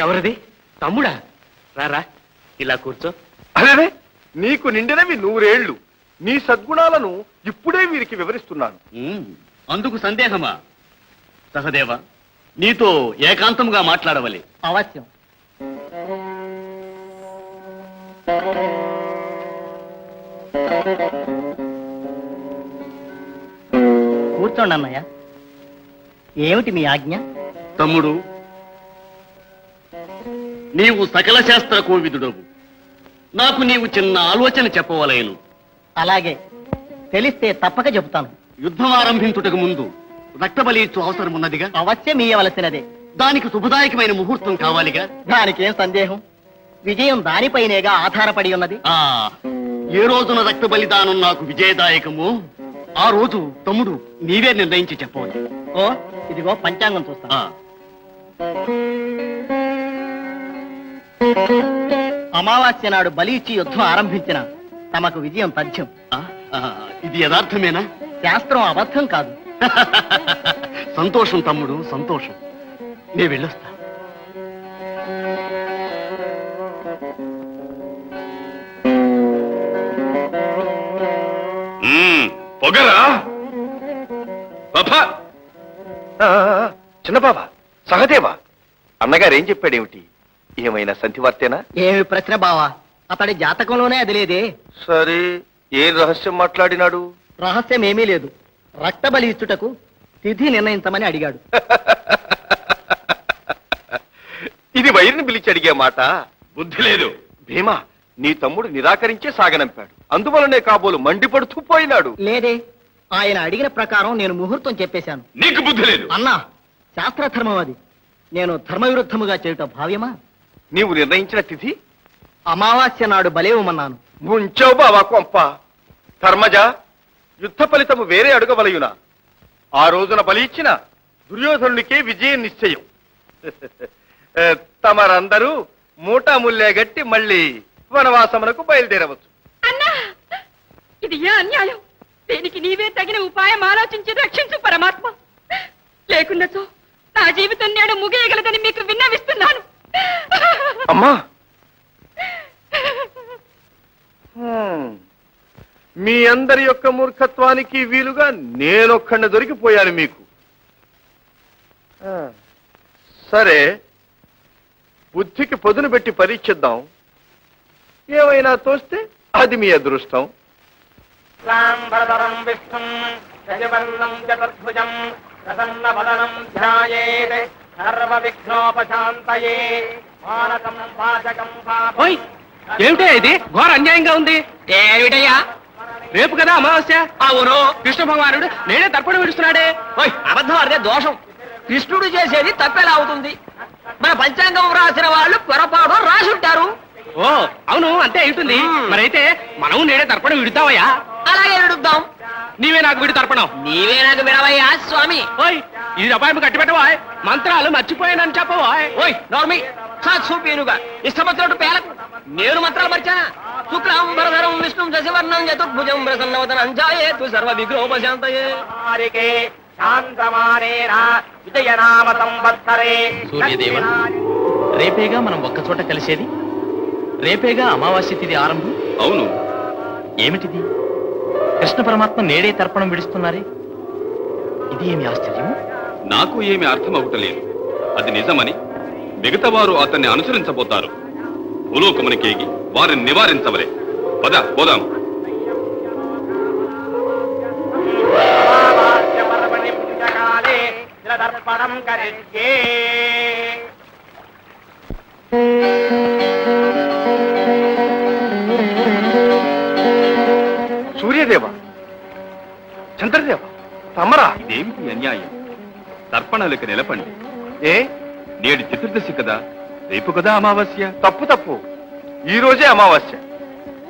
ఎవరిది? తమ్ముడా? రారా, ఇలా కూర్చో. అరే, నీకు నిండినవి 100 ఏళ్లు. నీ సద్గుణాలను ఇప్పుడే వీరికి వివరిస్తున్నాను. అందుకు సందేహమా? సహదేవ, నీతో ఏకాంతంగా మాట్లాడవలే. అవశ్యం. కూర్చోండి అన్నయ్య. ఏమిటి మీ ఆజ్ఞ? తమ్ముడు, నీవు సకల శాస్త్ర కోవిదుడవు. నాకు నీవు చిన్న ఆలోచన చెప్పవలేను. అలాగే, తెలిస్తే తప్పక చెబుతాను. యుద్ధం ఆరంభించుటకు ముందు రక్తబలి ఇచ్చు అవసరం ఉన్నదిగా? అవశ్యం ఇయ్యవలసినదే. దానికి శుభదాయకమైన ముహూర్తం కావాలిగా? దానికేం సందేహం. విజయం దానిపైనేగా ఆధారపడి ఉన్నది. ఏ రోజున రక్త బలిదానం నాకు విజయదాయకమో ఆ రోజు తమ్ముడు నీవే నిర్ణయించి చెప్పవాలి. ఓ, ఇదిగో పంచాంగం చూస్తా. అమావాస్య నాడు బలి ఇచ్చి యుద్ధం ఆరంభించిన తమకు విజయం తథ్యం. ఇది యథార్థమేనా? శాస్త్రం అబద్ధం కాదు. సంతోషం తమ్ముడు, సంతోషం. నే వెళ్ళొస్తా. పొగరా చిన్న బాబా, సహదేవా, అన్నగారు ఏం చెప్పాడేమిటి? ఏమైనా సంధివార్తేనా? ఏమి ప్రశ్న బావా, అతడి జాతకంలోనే అది లేదే. సరే, ఏం రహస్యం మాట్లాడినాడు? రహస్యం ఏమీ లేదు. రక్త బలి ఇచ్చుటకు తిథి నిర్ణయించమని అడిగాడు. ఇది వైరిని పిలిచి అడిగే మాట. బుద్ధి లేదు. భీమా, నీ తమ్ముడు నిరాకరించే సాగనంపాడు. అందువలనే కాబోలు మండిపడుతూ పోయినాడు. లేదే, ఆయన అడిగిన ప్రకారం నేను ముహూర్తం చెప్పేశాను. నీకు బుద్ధి లేదు అన్నా. శాస్త్రధర్మం అది. నేను ధర్మవిరుద్ధముగా చేయుట భావ్యమా? నీవు నిర్ణయించిన తిథి అమావాస్య నాడు బలేవమన్నాను. ముంచావు బావా కొంప. ధర్మజ, యుద్ధ ఫలితము వేరే అడుగవలయునా? ఆ రోజున బలి ఇచ్చిన దుర్యోధనునికే విజయం నిశ్చయం. తమరందరూ మూటాముల్లే గట్టి మళ్ళీ వనవాసమునకు బయలుదేరవచ్చు. అన్నా, ఇది ఏ అన్యాయం? దీనికి నీవే తగిన ఉపాయం ఆలోచించి రక్షించు పరమాత్మ. లేకున్నచో నా జీవితం నేడు ముగియగలదని మీకు విన్నవిస్తున్నాను. అమ్మా, మీ అందరి యొక్క మూర్ఖత్వానికి వీలుగా నేనొక్కడిని దొరికిపోయాను మీకు. సరే, బుద్ధికి పొదును పెట్టి పరీక్షిద్దాం. ఏమైనా తోస్తే అది మీ అదృష్టం. ఏమిటా ఇది? ఘోర అన్యాయంగా ఉంది. ఏమిటయ్యా? రేపు కదా అమావాస్య. అవును. కృష్ణ భగవానుడు నేనే తర్పణ విడుస్తున్నాడే. అబద్ధం అదే దోషం. కృష్ణుడు చేసేది తప్పెలా అవుతుంది? మన పంచాంగం రాసిన వాళ్ళు పొరపాటు రాసుంటారు. ఓ, అవును, అంతే ఉంటుంది. మరైతే మనం నేనే తర్పణ విడుతావయ్యా? అలాగే విడుద్దాం. నీవే నాకు విడి తర్పణం. నీవే నాకు విడవయ్యా స్వామి. ఓయ్, ఈ అపాయం కట్టి పెట్టవా? మంత్రాలు మర్చిపోయానని చెప్పవా? ఓయ్ నోర్మి, చూపేనుగా ఇష్టపచ్చినట్టు పేలకు. నేను మంత్రాలు మర్చానా? శుక్లాంబరధరం విష్ణుం శశివర్ణం చతుర్భుజం ప్రసన్నవదనం ధ్యాయేతు సర్వ విగ్రహోపశాంతయే. సూర్యదేవ, రేపేగా మనం ఒక్కచోట కలిసేది. రేపేగా అమావాస్య తిథి ఆరంభం. అవును. ఏమిటిది? కృష్ణ పరమాత్మ నేడే తర్పణం విడుస్తున్నారే. ఇది ఏమి ఆశ్చర్యం? నాకు ఏమి అర్థం అవుతలేదు. అది నిజమని మిగతా వారు అతన్ని అనుసరించబోతారు. భూలోకమునికేగి వారిని నివారించవలే. పద పోదాం. సూర్యదేవ, చంద్రదేవ, తమరా? ఇదేమిటి అన్యాయం? తర్పణాలకు నిలపండి. ఏ, నేడు చతుర్దశి కదా, రేపు కదా అమావాస్య. తప్పు తప్పు, ఈ రోజే అమావాస్య.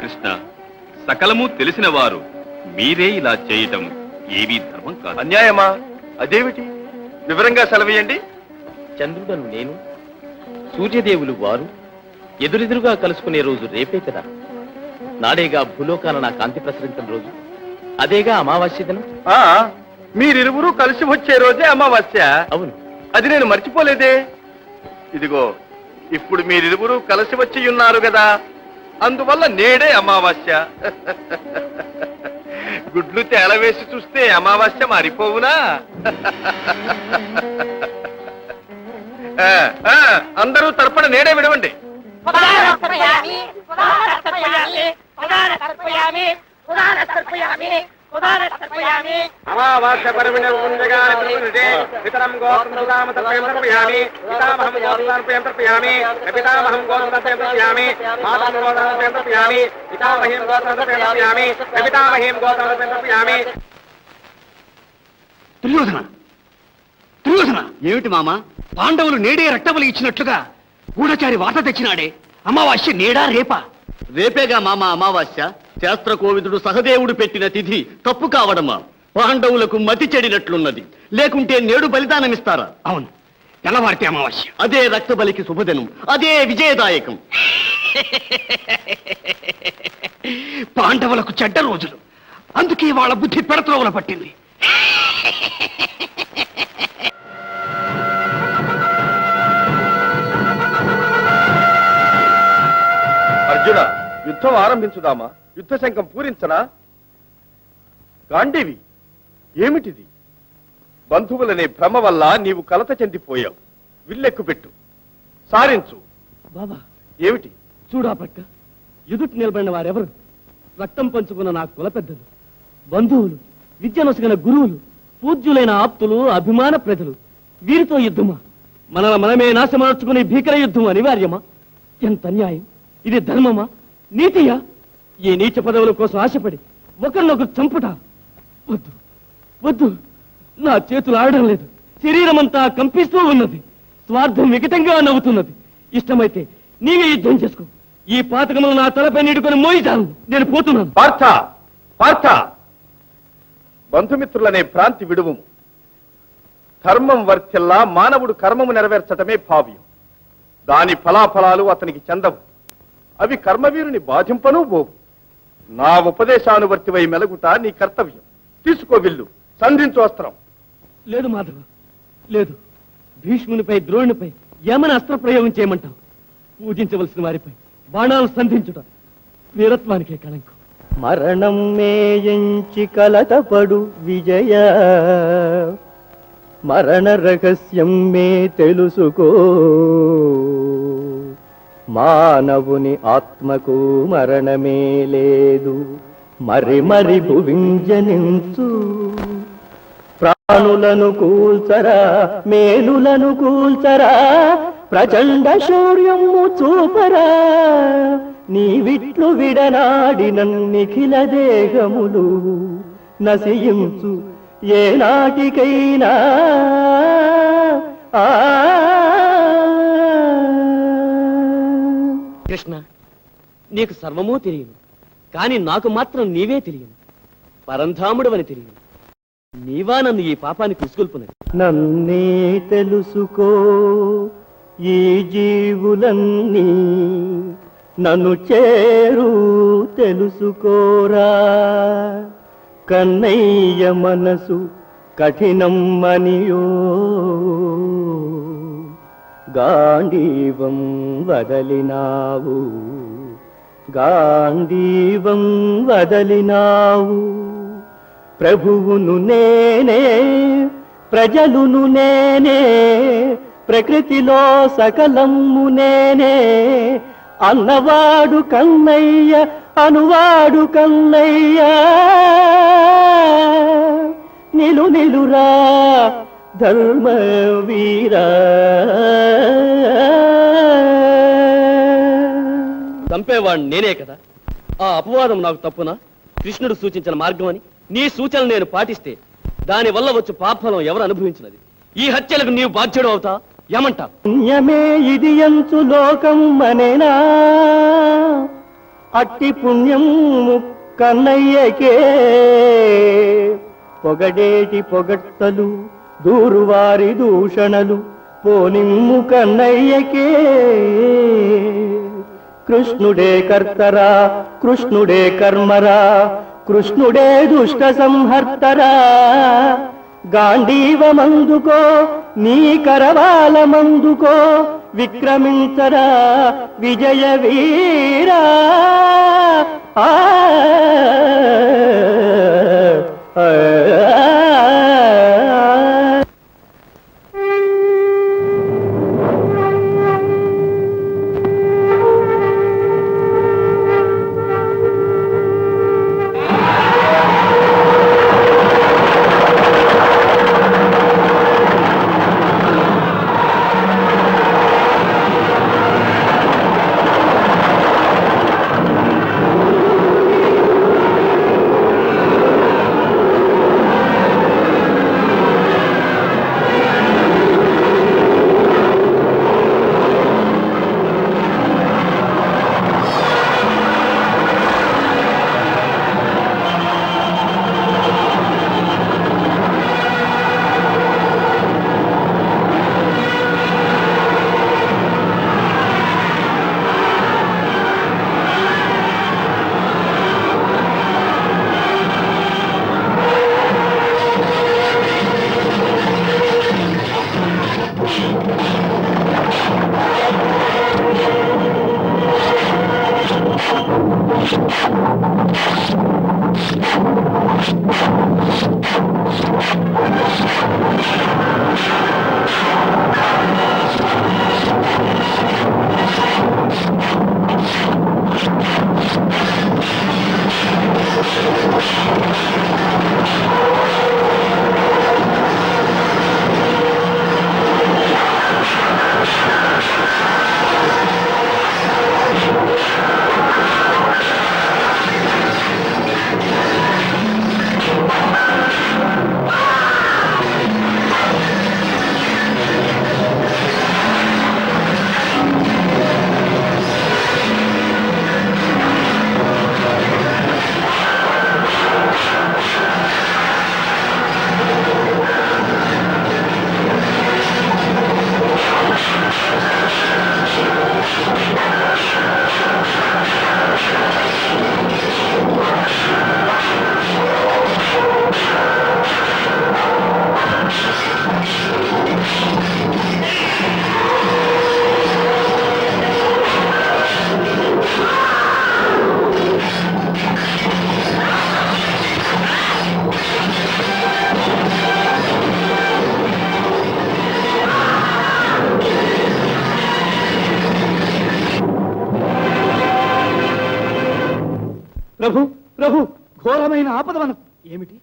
కృష్ణ, సకలము తెలిసిన వారు మీరే ఇలా చేయటం ఏవీ ధర్మం కాదు. అన్యాయమా? అదేమిటి? వివరంగా సెలవేయండి. చంద్రుడను నేను, సూర్యదేవులు వారు ఎదురెదురుగా కలుసుకునే రోజు రేపే కదా. నాడేగా భూలోకాన నా కాంతి ప్రసరించిన రోజు. అదేగా అమావాస్య దినం. ఆ మీరిరువురు కలిసి వచ్చే రోజే అమావాస్య. అవును. అది నేను మర్చిపోలేదే. ఇదిగో ఇప్పుడు మీరిరువురు కలిసి వచ్చి ఉన్నారు కదా, అందువల్ల నేడే అమావాస్య. గుడ్లు తేలవేసి చూస్తే అమావాస్య మారిపోవునా? అందరూ తర్పణ నేడే విడవండి. అమావాస్య పితరం గోత్రం తర్పయామి, పితామహం గోత్రం తర్పయామి, పితామహం గోత్రం తర్పయామి, మాతం గోత్రం తర్పయామి, పితామహీం గోత్రం తర్పయామి, పితామహీం గోత్రం తర్పయామి. దుర్యోధన, దుర్యోధన, ఏమిటి మామ? పాండవులు నేడే రక్తబలి ఇచ్చినట్లుగా గూఢచారి వార్త తెచ్చినాడే. అమావాస్య నేడా రేపా? రేపేగా మామ అమావాస్య. శాస్త్రకోవిదుడు సహదేవుడు పెట్టిన తిథి తప్పు కావడమా? పాండవులకు మతి చెడినట్లున్నది. లేకుంటే నేడు బలిదానమిస్తారా? అవును, తెల్లవారితే అమావాస్య. అదే రక్తబలికి శుభదినం, అదే విజయదాయకం. పాండవులకు చెడ్డ రోజులు, అందుకే వాళ్ళ బుద్ధి పెడత్రోవల పట్టింది. అర్జున, యుద్ధం ఆరంభించుదామా? యుద్ధ శంఖం పూరించనా? గాంధీవి, ఏమిటిది? బంధువులనే భ్రమ వల్ల నీవు కలత చెందిపోయావు. విల్లెక్కు పెట్టు, సారించు. బాబా, ఏమిటి? చూడా ప్రక్క ఎదుటి నిలబడిన వారెవరు? రక్తం పంచుకున్న నా కుల పెద్దలు, బంధువులు, విద్యనొసగిన గురువులు, పూజ్యులైన ఆప్తులు, అభిమాన ప్రజలు. వీరితో యుద్ధమా? మనమే నాశమార్చుకునే భీకర యుద్ధం అనివార్యమా? ఎంత అన్యాయం! ఇది ధర్మమా, నీతియా? ఈ నీచ పదవుల కోసం ఆశపడి ఒకరినొకరు చంపుట వద్దు, వద్దు. నా చేతులు ఆడడం లేదు, శరీరమంతా కంపిస్తూ ఉన్నది, స్వార్థం వికటంగా నవ్వుతున్నది. ఇష్టమైతే నీవే యుద్ధం చేసుకో. ఈ పాతకములు నా తలపై నీడుకొని మోయితాను. నేను పోతున్నాను. పార్థ, పార్థ, బంధుమిత్రులనే భ్రాంతి విడువుము. ధర్మం వర్తిల్లా మానవుడు కర్మము నెరవేర్చటమే భావ్యం. దాని ఫలాఫలాలు అతనికి చెందవు. అవి కర్మవీరుని బాధింపను పోవు. నా ఉపదేశానువర్తివై మెలగుట నీ కర్తవ్యం. తీసుకో విల్లు, సంధించు అస్త్రం. లేదు మాధవ, లేదు. భీష్మునిపై, ద్రోణునిపై ఏమని అస్త్ర ప్రయోగం చేయమంటావు? పూజించవలసిన వారిపై బాణాలు సంధించుట వీరత్వానికే కళంకం. మరణం మేయించి కలతపడు విజయ, మరణ రహస్యం మే తెలుసుకో. మానవుని ఆత్మకు మరణమే లేదు, మరి మరి భువింజనించు. ప్రాణులను కూల్చరా, మేలులను కూల్చరా, ప్రచండ శౌర్యము చూపరా. నీవిట్లు విడనాడిన నిఖిల దేహములు నశించు ఏనాటికైనా. కృష్ణ, నీకు సర్వమూ తెలియను, కాని నాకు మాత్రం నీవే తెలియను. పరంధాముడవని తెలియను. నీవా నన్ను ఈ పాపానికి ఉసుగొల్పునది. నన్నే తెలుసుకో, ఈ జీవులన్నీ నన్ను చేరు తెలుసుకోరా. కన్నయ్య మనసు కఠినం మనియో, గాంధీవం వదలినావు, గాంధీవం వదలినావు. ప్రభువును నేనే, ప్రజలును నేనే, ప్రకృతిలో సకలము నేనే. అన్నవాడు కన్నయ్య, అనువాడు కన్నయ్య. నిలు నిలురా ధర్మ వీరా. చంపేవాడిని నేనే కదా. ఆ అపవాదం నాకు తప్పునా? కృష్ణుడు సూచించిన మార్గం అని నీ సూచనలు నేను పాటిస్తే దాని వల్ల వచ్చే పాపఫలం ఎవరు అనుభవించినది? ఈ హత్యలకు నీవు బాధ్యుడు అవుతా? ఏమంటా? పుణ్యమే ఇది ఎంచు లోకం మనేనా, అట్టి పుణ్యం కన్నయ్యకే. పొగడేటి పొగడ్తలు దూరువారి దూషణలు పోనిమ్ము కన్నయ్యకే. కృష్ణుడే కర్తరా, కృష్ణుడే కర్మరా, కృష్ణుడే దుష్ట సంహర్తరా. గాంధీవమందుకో నీ కరవాలమందుకో, విక్రమించరా విజయ వీరా. ఆ ప్రభు ప్రభు, ఘోరమైన ఆపద మనకు. ఏమిటి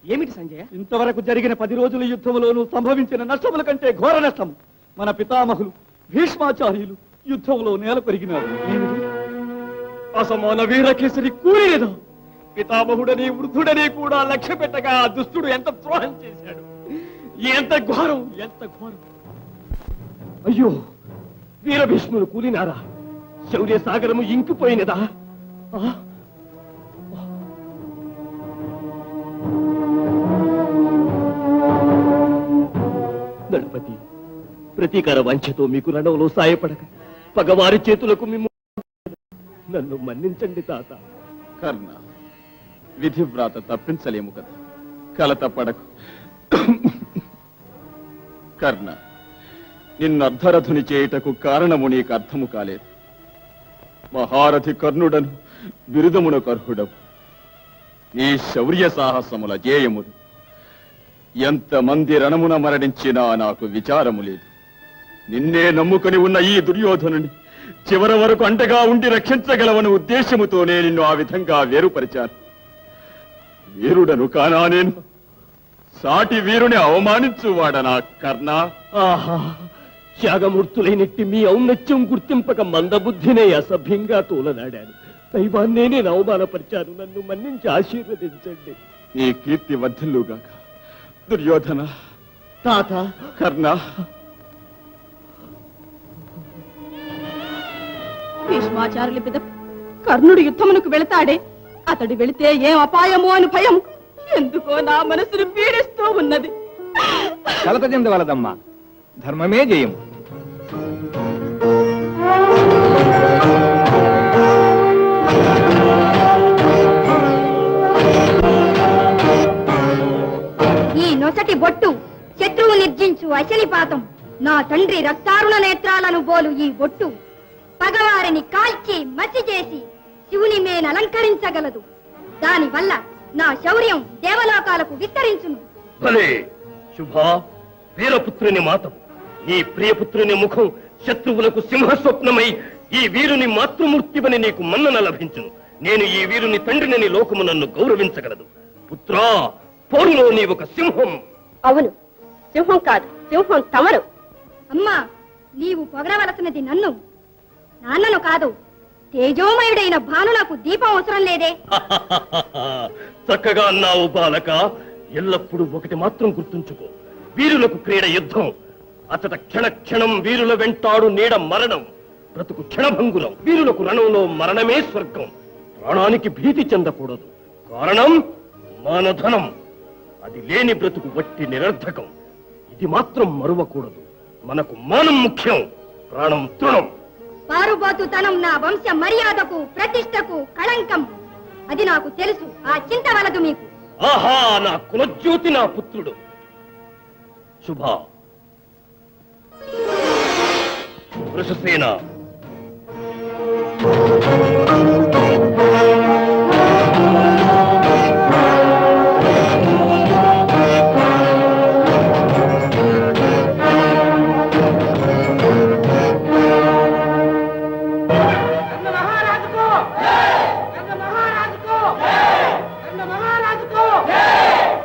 ఏమిటి సంజయ? ఇంతవరకు జరిగిన 10 రోజుల యుద్ధంలోనూ సంభవించిన నష్టముల కంటే ఘోర నష్టం. మన పితామహులు భీష్మాచార్యులు యుద్ధంలో నేల పెరిగినారు. ఏమిటి? అసమాన వీరకేసరి కూలిదా? పితామహుడని వృద్ధుడని కూడా లక్ష్య పెట్టగా ఆ దుష్టుడు ఎంత ద్రోహం చేశాడు! ఎంత ఘోరం, ఎంత ఘోరం! అయ్యో, వీరభీష్ములు కూలినారా? శౌర్య సాగరము ఇంకిపోయినదా? గణపతి, ప్రతీకార వంచతో మీకు రణంలో సాయపడక పగవారి చేతులకు నన్ను మన్నించండి తాత. కర్ణ, విధివ్రాత తప్పించలేము కదా, కలత పడకు. కర్ణ, నిన్ను అర్ధరథుని చేయుటకు కారణము నీకు అర్థము కాలేదు. మహారథి కర్ణుడను బిరుదమునకు అర్హుడవు. నీ శౌర్య సాహసముల జేయములు ఎంతమంది రణమున మరణించినా నాకు విచారము లేదు. నిన్నే నమ్ముకుని ఉన్న ఈ దుర్యోధనుని చివరి వరకు అంటగా ఉండి రక్షించగలవని ఉద్దేశముతోనే నిన్ను ఆ విధంగా వేరుపరిచాను. వీరుడను కానా నేను? సాటి వీరుని అవమానించువాడనా కర్ణ? ఆహా, త్యాగమూర్తులైనట్టి మీ ఔన్నత్యం గుర్తింపక మందబుద్ధినే అసభ్యంగా తోలనాడాను. దైవాన్నే నేను అవమానపరిచాను. నన్ను మన్నించి ఆశీర్వదించండి. నీ కీర్తి వర్ధిల్లుగాక. దుర్యోధన, తాత, కర్ణ, భీష్మాచార్యుల పిద కర్ణుడు యుద్ధమునకు వెళతాడే, అతడు వెళితే ఏం అపాయమో అని భయం ఎందుకో నా మనసును పీడిస్తూ ఉన్నది. కలత చెందవలదమ్మా. ధర్మమే జయం. ఈ నొసటి బొట్టు శత్రువు నిర్జించు అశనిపాతం. నా తండ్రి రక్తారుణ నేత్రాలను బోలు ఈ బొట్టు పగవారిని కాల్చి మసి చేసి శివుని మేన అలంకరించగలదు. దానివల్ల నా శౌర్యం దేవలోకాలకు విస్తరించును. భలే శుభ, వీరపుత్రుని మాతవు. నీ ప్రియపుత్రుని ముఖం శత్రువులకు సింహస్వప్నమై ఈ వీరుని మాతృమూర్తివని నీకు మన్నన లభించును. నేను ఈ వీరుని తండ్రినని లోకము నన్ను గౌరవించగలదు. పుత్రా, పోరులో నీ ఒక సింహం. అవును, సింహం కాదు, సింహం తమరు. అమ్మా, నీవు పొగడవలసినది నన్ను, నాన్నను కాదు. తేజోమయుడైన భానులకు దీపం అవసరం లేదే. చక్కగా అన్నావు బాలక. ఎల్లప్పుడూ ఒకటి మాత్రం గుర్తుంచుకో, వీరులకు క్రీడ యుద్ధం. అతట క్షణ క్షణం వీరుల వెంటాడు నీడ మరణం. బ్రతుకు క్షణభంగురం. వీరులకు రణంలో మరణమే స్వర్గం. ప్రాణానికి భీతి చెందకూడదు. కారణం మానధనం. అది లేని బ్రతుకు వట్టి నిరర్ధకం. ఇది మాత్రం మరువకూడదు. మనకు మానం ముఖ్యం, ప్రాణం తృణం. పారుబోతుతనం నా వంశ మర్యాదకు ప్రతిష్టకు కళంకం. అది నాకు తెలుసు. ఆ చింత వలదు మీకు. ఆహా, నా కులజ్యోతి, నా పుత్రుడు. శుభ, వృషసేన,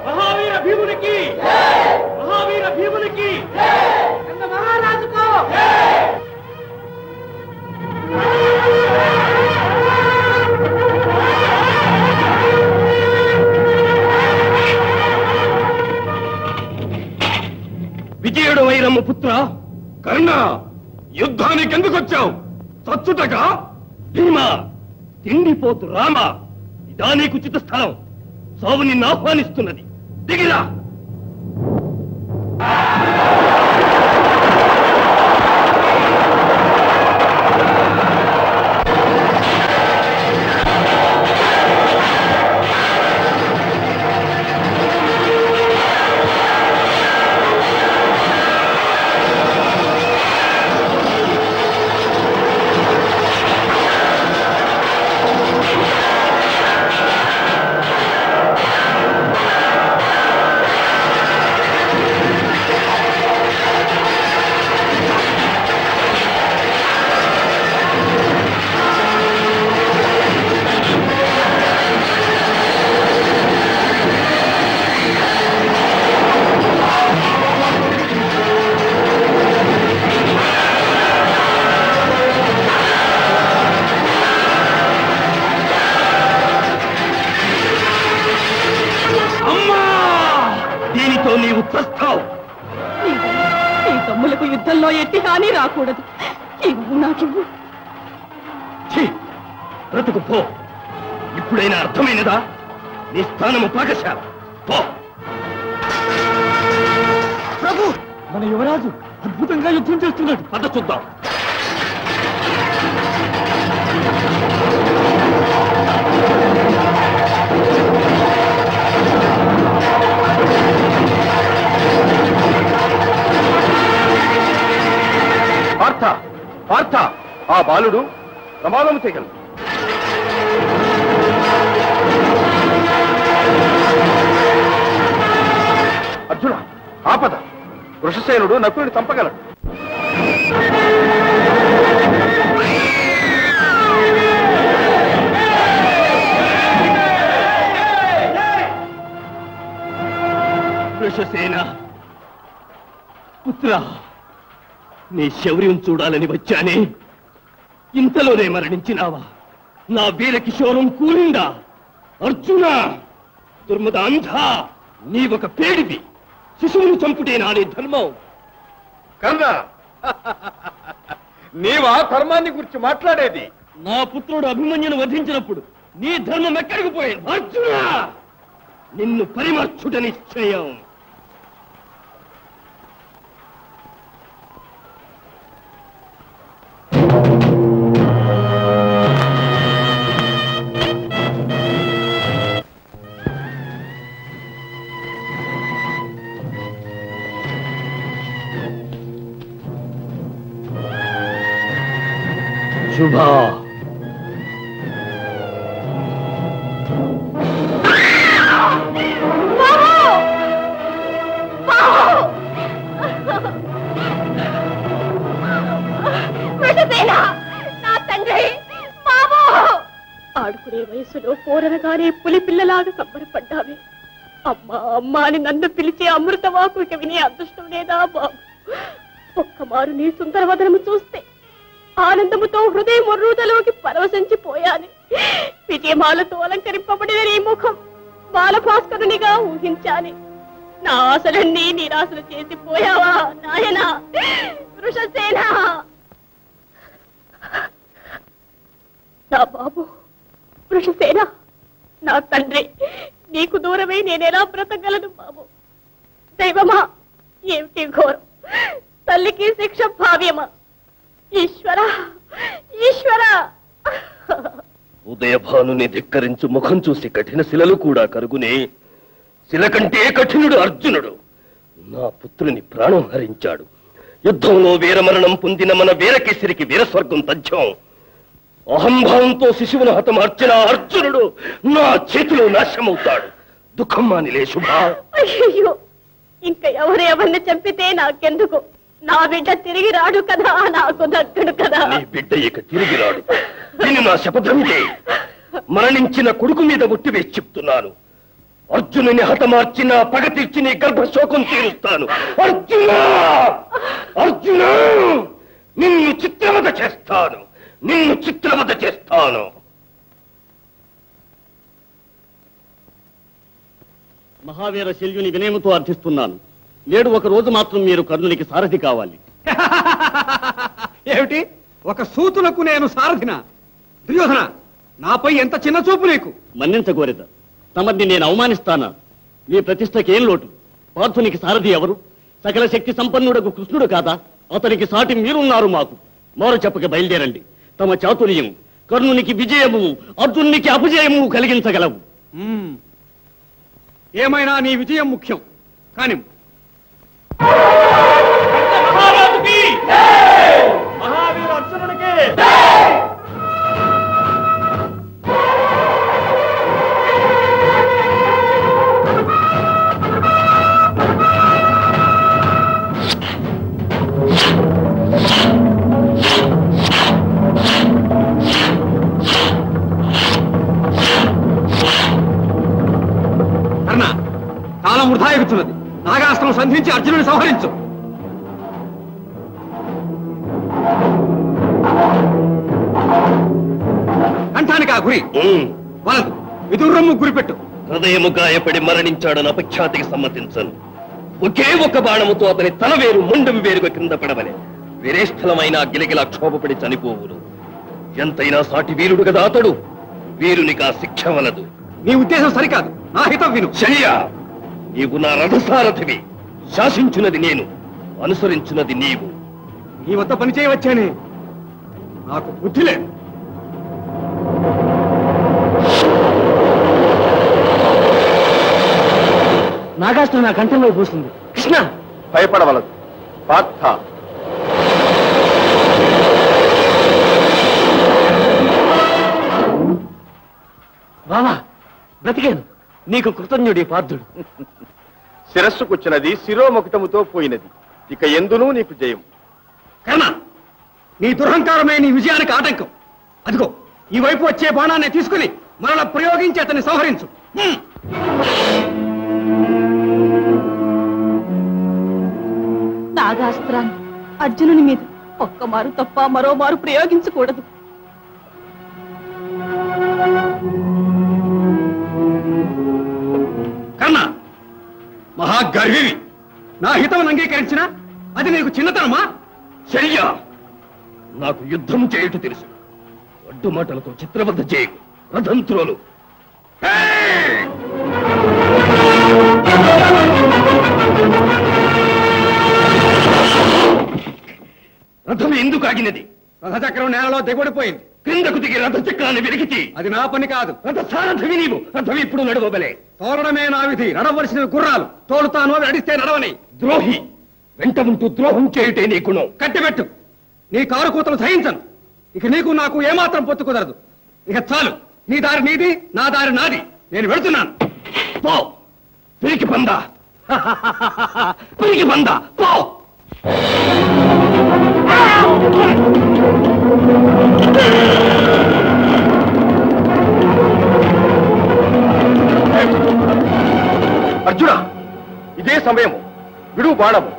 మహావీర భీమునికి, మహావీర భీమునికి, మహారాజుకో. విజయుడు వైరమ్మ పుత్ర కర్ణ, యుద్ధానికి ఎందుకు వచ్చావు? చచ్చుటగా? భీమా, తిండిపోతు రామ, ఇదా నీకు ఉచిత స్థలం. సావు నిన్ను ఆహ్వానిస్తున్నది. దిగిరా. నీవు చస్తావు. ఈ తమ్ములకు యుద్ధంలో ఎట్టి హాని రాకూడదు. ఇవ్వు, నాకివ్వు. బ్రతుకు పో. ఇప్పుడైనా అర్థమైనదా? నీ స్థానము పాకశాల. పో. ప్రభు, మన యువరాజు అద్భుతంగా యుద్ధం చేస్తున్నాడు. పద చూద్దాం. పార్థ, పార్థ, ఆ బాలుడు ప్రమాదము చేయగలడు. అర్జున, ఆపద. వృషసేనుడు నకులుని చంపగలడు. వృషసేన పుత్ర, నీ శౌర్యం చూడాలని వచ్చానే, ఇంతలోనే మరణించినావా? నా వీర కిషోరం కూలిందా? అర్జున, దుర్మద అంధ, నీవొక పేడివి. శిశువును చంపుటే నాడే ధర్మం. కర్ణ, నీవా ధర్మాన్ని గురించి మాట్లాడేది? నా పుత్రుడు అభిమన్యును వధించినప్పుడు నీ ధర్మం ఎక్కడికి పోయింది? అర్జున, నిన్ను పరిమర్చుట నిశ్చయం. శుభా నా తండ్రి ఆడుకునే వయసులో పోరనగానే పులి పిల్లలాగా సంబరపడ్డావే. అమ్మా అమ్మా అని నన్ను పిలిచే అమృతవాకు ఇక వినే అదృష్టం లేదా బాబు? ఒక్కమారు నీ సుందరవదనము చూస్తే ఆనందముతో హృదయం మర్రూతలోకి పరవశించిపోయాను. విజయమాలతో అలంకరింపబడిన నీ ముఖం బాలభాస్కరునిగా ఊహించాలి. నా ఆశలన్నీ నిరాశలు చేసిపోయావా నాయనా వృషసేన? నా బాబు వృషసేన, నా తండ్రి, నీకు దూరమై నేనెలా బ్రతకగలను బాబు? దైవమా, ఏమిటి ఘోరం? తల్లికి శిక్ష భావ్యమా? ఈశ్వర ఈశ్వర! ఉదయభానుని ధిక్కరించు ముఖం చూసి కఠిన శిలలు కూడా కరుగునే. శిల కంటే కఠినుడు అర్జునుడు. నా పుత్రుని ప్రాణం హరించాడు. యుద్ధంలో వీరమరణం పొందిన మన వీరకేసరికి వీరస్వర్గం తథ్యం. అహంభావంతో శిశువును హతమార్చిన అర్జునుడు నా చేతిలో నాశమవుతాడు. దుఃఖం మానిలే శుభా. అయ్యో, ఇంకా ఎవరిని చంపితే నాకెందుకు? నా బిడ్డ తిరిగి రాడు కదా, నాకు దక్కడు కదా. నీ బిడ్డ ఇక తిరిగి రాడు. దీని నా శపథమిదే. మరణించిన కొడుకు మీద ఒట్టి వేసి చెప్తున్నాను. అర్జునుని హతమార్చిన పగ తీర్చి నీ గర్భశోకం తీరుస్తాను. అర్జున, అర్జున, నిన్ను చిత్రవద చేస్తాను, నిన్ను చిత్రవద చేస్తాను. మహావీర శల్యుని వినయముతో అర్థిస్తున్నాను. నేడు ఒక రోజు మాత్రం మీరు కర్ణునికి సారథి కావాలి. ఏమిటి, ఒక సూతులకు నేను సారథిన? దుర్యోధన, నాపై ఎంత చిన్న చూపు నీకు! మన్నించగోరెద, తమని నేను అవమానిస్తానా? మీ ప్రతిష్టకేం లోటు? పార్థునికి సారథి ఎవరు? సకల శక్తి సంపన్నుడకు కృష్ణుడు కాదా? అతనికి సాటి మీరున్నారు మాకు. మారు చెప్పక బయలుదేరండి. తమ చాతుర్యం కర్ణునికి విజయము, అర్జునునికి అపజయము కలిగించగలవు. ఏమైనా నీ విజయం ముఖ్యం. కానీ మహావీర అర్జునుడికి కర్ణ, కాలం వృధా ఎగుతున్నది. నాగాస్త్రం సంధించి అర్జునుని సంహరించు. కంఠానికి ఆ గురి వలదు, విదుర్రమ్ము గురిపెట్టు. హృదయము గాయపడి మరణించాడని అపఖ్యాతికి సమ్మతించను. ఒకే ఒక బాణముతో అతని తల వేరు ముండం వేరుగా కింద పడవలే. వీరేస్థలమైన గిలగిల క్షోభపడి చనిపోవును. ఎంతైనా సాటి వీరుడు కదా అతడు. వీరునికి ఆ శిక్ష వలదు. నీ ఉద్దేశం సరికాదు, నా హితం విను. శయ్యా, నీవు నా రథసారథివి. శాసించున్నది నేను, అనుసరించున్నది నీవు. నీ వద్ద పని చేయవచ్చానే, నాకు బుద్ధి లేదు. నాగాస్త్రం నా కంఠంలో పూస్తుంది. కృష్ణ, భయపడవలదు పార్థ. బావా, బ్రతికాను. నీకు కృతజ్ఞుడి పార్థుడు. శిరస్సుకొచ్చినది శిరోముకుటముతో పోయినది. ఇక ఎందునూ నీకు జయం. కర్ణ, నీ దురహంకారమే నీ విజయానికి ఆటంకం. అదిగో ఈ వైపు వచ్చే బాణాన్ని తీసుకుని మరలా ప్రయోగించి అతన్ని సంహరించు. నాగాస్త్రాన్ని అర్జునుని మీద ఒక్కమారు తప్ప మరోమారు ప్రయోగించకూడదు. కర్ణ, మహాగర్వివి. నా హితం అంగీకరించిన అది నీకు చిన్నతనమా? శయ్యా, నాకు యుద్ధం చేయుట తెలుసు. అడ్డుమాటలతో చిత్రబద్ధ చేయకు. రథంత్రులు రథం ఎందుకు ఆగినది? రథచక్రం నేలలో దిగబడిపోయింది. క్రిందకు దిగి రథచక్రాన్ని వెలికితి. అది నా పని కాదు. రథ సారథివి నీవు. రథం ఇప్పుడు నడవబలే. తోలడమే నా విధి. నడవలసిన గుర్రాలు తోలుతాను, అవి నడిస్తే నడవని. ద్రోహి, వెంట ఉంటూ ద్రోహం చేయుటే నీ గుణం. కట్టిపెట్టు. నీ కారు కూతలు సహించను. ఇక నీకు నాకు ఏమాత్రం పొత్తు కుదరదు. ఇక చాలు, నీ దారి నీది, నా దారి నాది. నేను వెళుతున్నాను. పో పిరికి పందా, పిరికి పందా, పో. అర్జున, ఇదే సమయము, విడువు బాణము.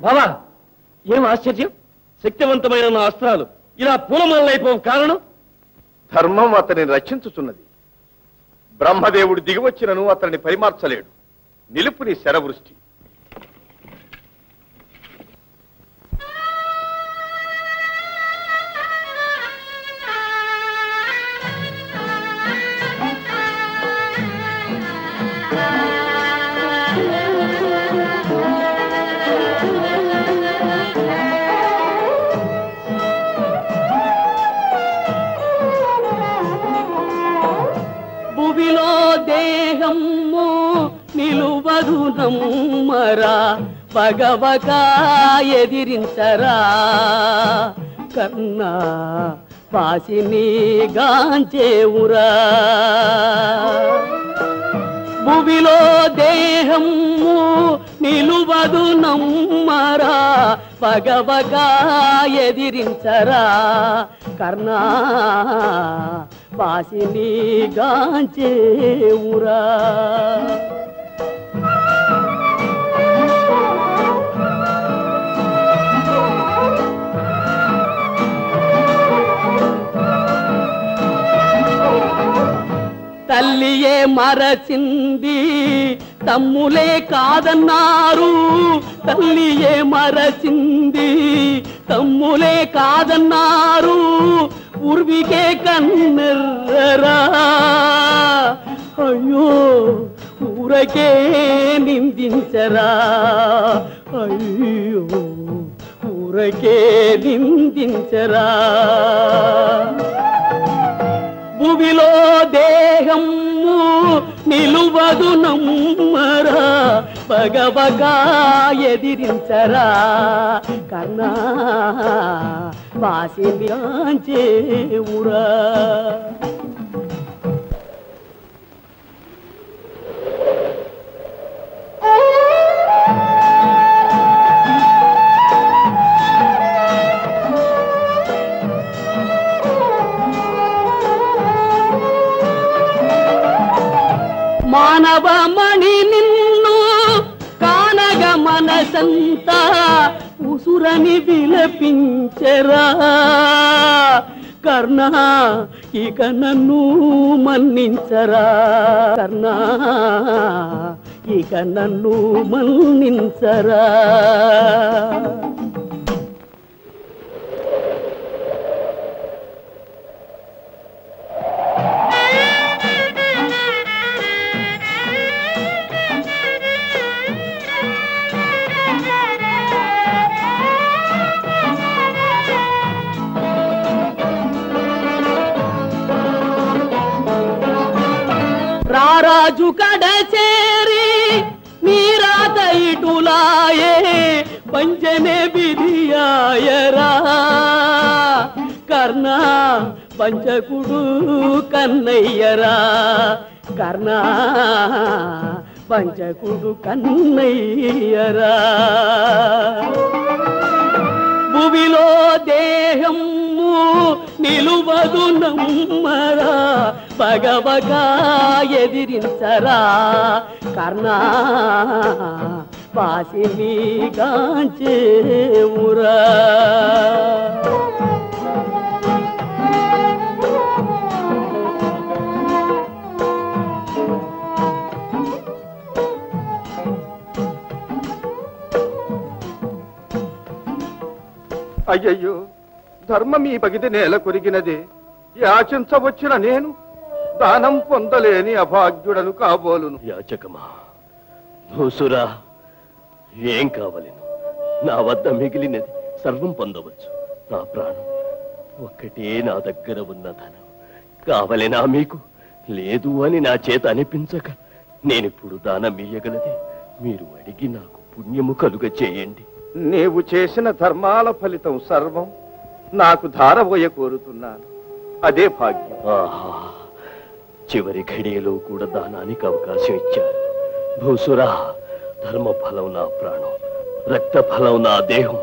బాబా, ఏం ఆశ్చర్యం! శక్తివంతమైన నా అస్త్రాలు ఇలా పూలమాలైపోవు కారణం? ధర్మం అతనిని రక్షించుచున్నది. బ్రహ్మదేవుడు దిగివచ్చినను అతన్ని పరిమార్చలేడు. నిలుపు నీ శరవృష్టి. భువిలో దేహము నిలువదు నమ్మరా, పగవక ఎదిరించరా, కన్నా పాసిని గాంచేవురా. భువిలో దేహము నిలువదు నమ్మరా, పగవక ఎదిరించరా, కర్ణా పాసిని గాంచేవురా. తల్లియే మరచింది తమ్ములే కాదన్నారు, తల్లియే మరచింది తమ్ములే కాదన్నారు, ఉర్వికే కన్నెర్రరా. అయ్యో ఊరకే నిందించరా, అయ్యో ఊరకే నిందించరా. భువిలో దేహము నిలువదు నమ్మరా, పగవగా ఎదిరించరా, కర్ణా పాసినియాంచేవురా. మానవమణి నిన్ను కానగ మనసంతా ఉసురని విలపించరా, కర్ణా ఇక నన్ను మన్నించరా, కర్ణా ఇక నన్ను మన్నించరా. రారాజు కడచేరి మీరాత ఇటులాయే, పంచనే విధియాయరా, కర్ణా పంచకుడు కన్నయ్యరా, కర్ణా పంచకుడు కన్నయ్యరా. భువిలో దేహము నిలువదు నమ్మరా, పగవగా ఎదిరించరా, కర్ణా పాసిని గాంచేవురా. అయ్యయ్యో, ధర్మం ఈ బగిది నేల కొరిగినదే. యాచించవచ్చిన నేను దానం పొందలేని అభాగ్యుడను కాబోలును. యాచకమా, భూసురా, ఏం కావలేను? నా వద్ద మిగిలినది సర్వం పొందవచ్చు. నా ప్రాణం ఒక్కటే నా దగ్గర ఉన్న ధనం కావలేనా మీకు? లేదు అని నా చేత అనిపించక నేనిప్పుడు దానం ఇయ్యగలదే. మీరు అడిగి నాకు పుణ్యము కలుగ చేయండి. నీవు చేసిన ధర్మాల ఫలితం సర్వం నాకు ధారబోయ కోరుతున్నాను. అదే భాగ్యం. ఆహా, చివరి ఘడియలో కూడా దానానికి అవకాశం ఇచ్చారు. భూసురా, ధర్మ ఫలం నా ప్రాణం, రక్త ఫలం నా దేహం.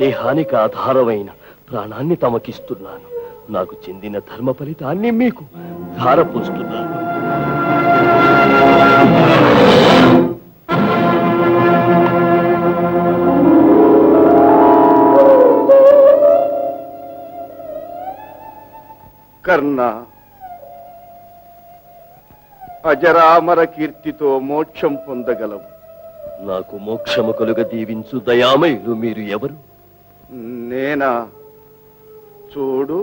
దేహానికి ఆధారమైన ప్రాణాన్ని తమకిస్తున్నాను. నాకు చెందిన ధర్మ ఫలితాన్ని మీకు ధారపోస్తున్నాను. కర్ణ, అజరామర కీర్తితో మోక్షం పొందగలవు. నాకు మోక్షము కలుగ దీవించు దయామయులు మీరు ఎవరు? నేనా? చూడు.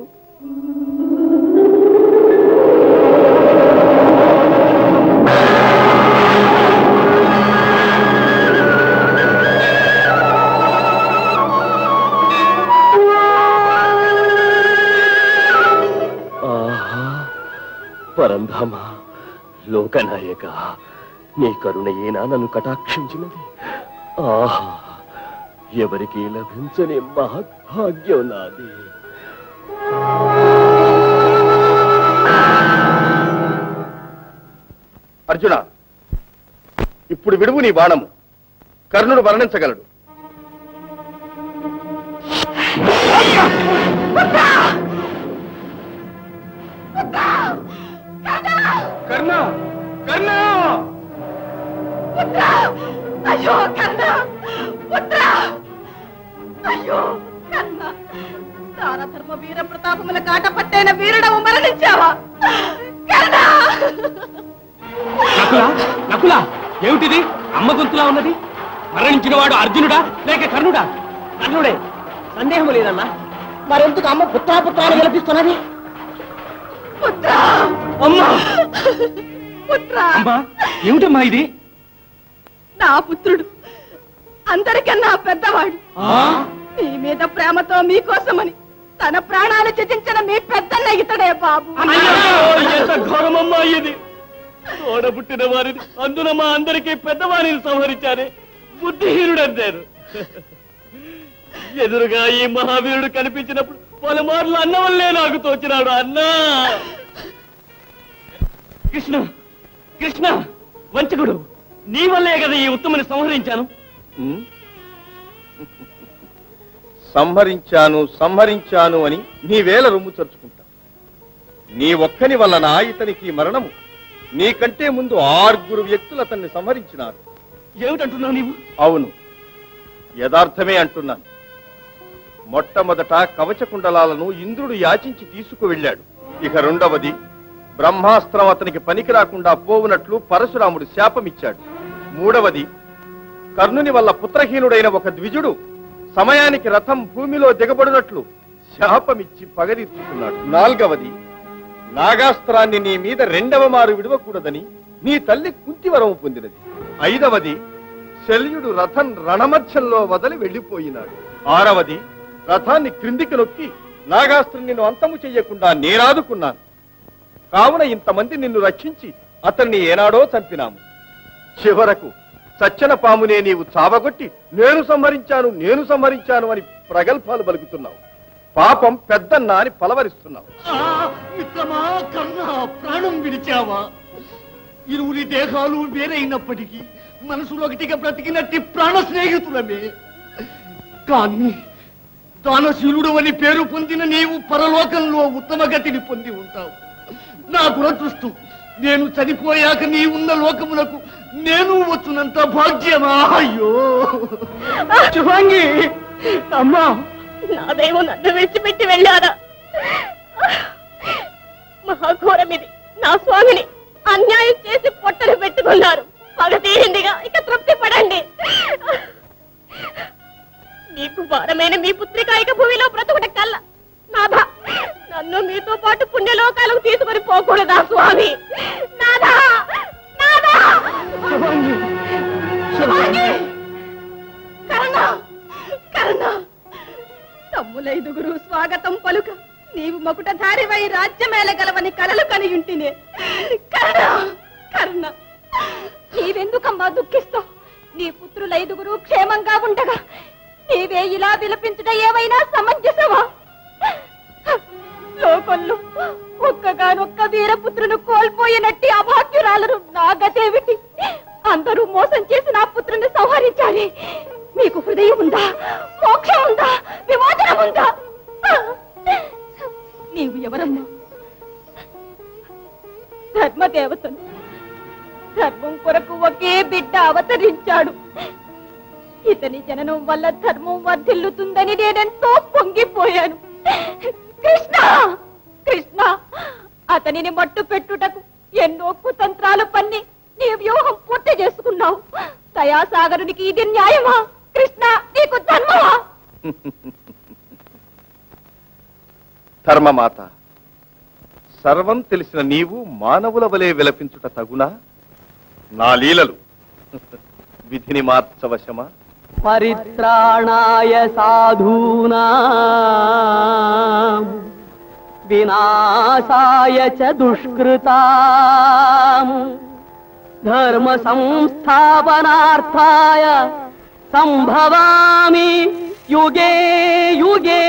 ఆహా, పరంధామ, లోకనాయక, నీ కరుణయేనా నన్ను కటాక్షించినది. ఆహా, ఎవరికి లభించని మహద్భాగ్యం నాది. అర్జున, ఇప్పుడు విడువు నీ బాణము. కర్ణుడు వర్ణించగలడు. కర్ణ, కర్ణ! అయ్యో కర్ణ! పుత్ర! అయ్యో కర్ణ! దానధర్మ వీర ప్రతాపముల కాట పట్టైన వీరుడవు మరణించావా? కర్ణ! నకులా, నకులా, ఏమిటిది? అమ్మ గొంతులా ఉన్నది. మరణించిన వాడు అర్జునుడా లేక కర్ణుడా? కర్ణుడే, సందేహం లేదన్నా. మరెందుకు అమ్మ పుత్రాపుత్రాలు విలపిస్తున్నది? పుత్ర! అమ్మా! పుత్ర! అమ్మా, ఏమిటమ్మా ఇది? నా పుత్రుడు అందరికన్నా పెద్దవాడు. మీ మీద ప్రేమతో మీకోసమని తన ప్రాణాలు త్యజించిన మీ పెద్దన్న ఇతడే బాబు. ఎంత ఘోరమమ్మా ఇది! తోడబుట్టిన వారిని, అందున మా అందరికీ పెద్దవారిని సంహరించారే. బుద్ధిహీనుడంటారు. ఎదురుగా ఈ మహావీరుడు కనిపించినప్పుడు పలుమార్లు అన్న వల్లే నాకు తోచినాడు. అన్నా! కృష్ణ, కృష్ణ, వంచకుడు, నీ వల్లే కదా ఈ ఉత్తముని సంహరించాను. సంహరించాను అని నీవేళ రొమ్ము చరుచుకుంటా. నీ ఒక్కని వలన ఇతనికి మరణము. నీకంటే ముందు 6 వ్యక్తులు అతన్ని సంహరించినారు. ఏమిటంటున్నావు నీవు? అవును, యథార్థమే అంటున్నాను. మొట్టమొదట కవచ కుండలాలను ఇంద్రుడు యాచించి తీసుకువెళ్ళాడు. ఇక రెండవది, బ్రహ్మాస్త్రం అతనికి పనికి రాకుండా పోవునట్లు పరశురాముడు శాపమిచ్చాడు. మూడవది, కర్ణుని వల్ల పుత్రహీనుడైన ఒక ద్విజుడు సమయానికి రథం భూమిలో దిగబడినట్లు శాపమిచ్చి పగదీర్చుకున్నాడు. నాల్గవది, నాగాస్త్రాన్ని నీ మీద 2వ మారు విడవకూడదని నీ తల్లి కుంతివరము పొందినది. 5వది, శల్యుడు రథం రణమధ్యంలో వదిలి వెళ్లిపోయినాడు. 6వది, రథాన్ని క్రిందికి నొక్కి నాగాస్త్రం నిన్ను అంతము చెయ్యకుండా నేనాదుకున్నాను. కావున ఇంతమంది నిన్ను రక్షించి అతన్ని ఏనాడో చంపినాము. చివరకు సచ్చన పామునే నీవు చావగొట్టి నేను సంహరించాను అని ప్రగల్భాలు పలుకుతున్నావు. పాపం పెద్దన్నా అని పలవరిస్తున్నావు. మిత్రమా కర్ణ, ప్రాణం విడిచావా? ఇరువురి దేహాలు వేరైనప్పటికీ మనసులో ఒకటిగా బ్రతికినట్టి ప్రాణ స్నేహితులమే. కానీ దానశీలుడు అని పేరు పొందిన నీవు పరలోకంలో ఉత్తమ గతిని పొంది ఉంటావు. నా దురదృష్టం, నేను చనిపోయాక నీ ఉన్న లోకమునకు నేను వచ్చునంత భాగ్యమా? అయ్యో శుభాంగి, అమ్మా! నా దైవం నన్ను విడిచిపెట్టి వెళ్ళారా? మహాఘోరమిది. నా స్వామిని అన్యాయం చేసి పొట్టలు పెట్టుకున్నారు. పగ తీరిందిగా, ఇక తృప్తి పడండి. మీకు భారమైన మీ పుత్రికాయక భూమిలో బ్రతుకుట కల్లా నాథ, నన్ను మీతో పాటు పుణ్యలోకాలకు తీసుకొని పోకూడదా స్వామి? నాథ, నాథ! రాజధారివై రాజ్యమేలగలవని కలలు కనియుంటినే. కర్ణ కర్ణ, నీవెందుకమ్మా దుఃఖిస్తావు? నీ పుత్రుల 5 క్షేమంగా ఉండగా నీవే ఇలా విలపించుట ఏవైనా సమంజసమా? లోకంలో ఒక్కగానొక్క వీరపుత్రును కోల్పోయినట్టి అభాగ్యురాలను నా గతేమిటి? అందరూ మోసం చేసి నా పుత్రుని సంహరించాలి. మీకు హృదయం ఉందా? మోక్షం ఉందా? విమోచనం ఉందా? నీవు ఎవరమ్మా? ధర్మదేవతను. ధర్మం కొరకు ఒకే బిడ్డ అవతరించాడు. ఇతని జననం వల్ల ధర్మం వర్ధిల్లుతుందని నేనెంతో పొంగిపోయాను. కృష్ణ కృష్ణ, అతనిని మట్టు పెట్టుటకు ఎన్నో కుతంత్రాలు పన్ని నీ వ్యూహం పూర్తి చేసుకున్నావు. దయాసాగరునికి ఇది న్యాయమా? కృష్ణ, నీకు ధర్మమా? ధర్మమాత, సర్వం తెలిసిన నీవు మానవుల వలె విలపించుట తగునా? నా లీలలు విధిని మార్చవశమా? పరిత్రాణాయ సాధూనా వినాశాయ చ దుష్కృతా ధర్మ సంస్థాపనార్థాయ సంభవామి యుగే యుగే.